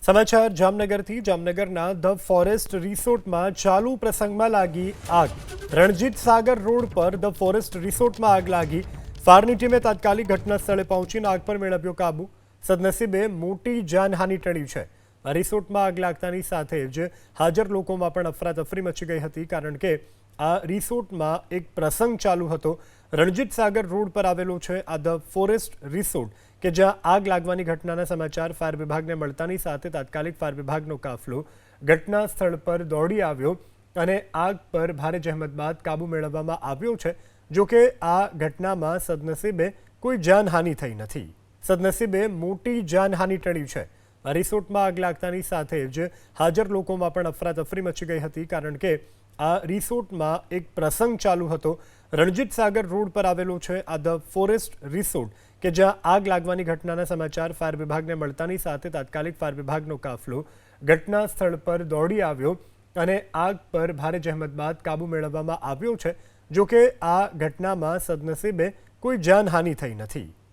સમાચાર જામનગરથી જામનગરના the forest રિસોર્ટમાં ચાલુ પ્રસંગમાં લાગી આગ Ranjit Sagar road per the forest રિસોર્ટમાં આગ લાગી ફાયરની ટીમે તાત્કાલિક ઘટના સ્થળે પહોંચીને આગ પર મેળવ્યો કાબુ સદનસીબે મોટી જાનહાનિ ટળી છે આ રિસોર્ટમાં આગ લાગતાની સાથે જ હાજર લોકોમાં પણ અફરાતફરી મચી ગઈ હતી કારણ કે આ રિસોર્ટમાં એક પ્રસંગ ચાલુ હતો રણજીત સાગર રોડ પર આવેલો છે આ ધ ફોરેસ્ટ રિસોર્ટ કે જ્યાં આગ લાગવાની ઘટનાના સમાચાર ફાયર વિભાગને મળતાની સાથે તાત્કાલિક ફાયર વિભાગનો કાફલો ઘટના સ્થળ પર દોડી આવ્યો અને આગ પર ભારે જહેમત બાદ કાબુ મેળવવામાં આવ્યો છે જો કે આ ઘટનામાં સદનસીબે કોઈ જાનહાનિ થઈ નથી સદનસીબે મોટી જાનહાનિ ટળી છે આ રિસોર્ટમાં આગ લાગતાની સાથે જ હાજર લોકોમાં પણ અફરાતફરી મચી ગઈ હતી કારણ કે આ રિસોર્ટમાં એક પ્રસંગ ચાલુ હતો રણજીત સાગર રોડ પર આવેલો છે આ ધ ફોરેસ્ટ રિસોર્ટ કે જ્યાં આગ લાગવાની ઘટનાના સમાચાર ફાયર વિભાગને મળતાની સાથે તાત્કાલિક ફાયર વિભાગનો કાફલો ઘટના સ્થળ પર દોડી આવ્યો અને આગ પર ભારે જહેમત બાદ કાબુ મેળવવામાં આવ્યો છે જો કે આ ઘટનામાં સદનસીબે કોઈ જાનહાનિ થઈ નથી।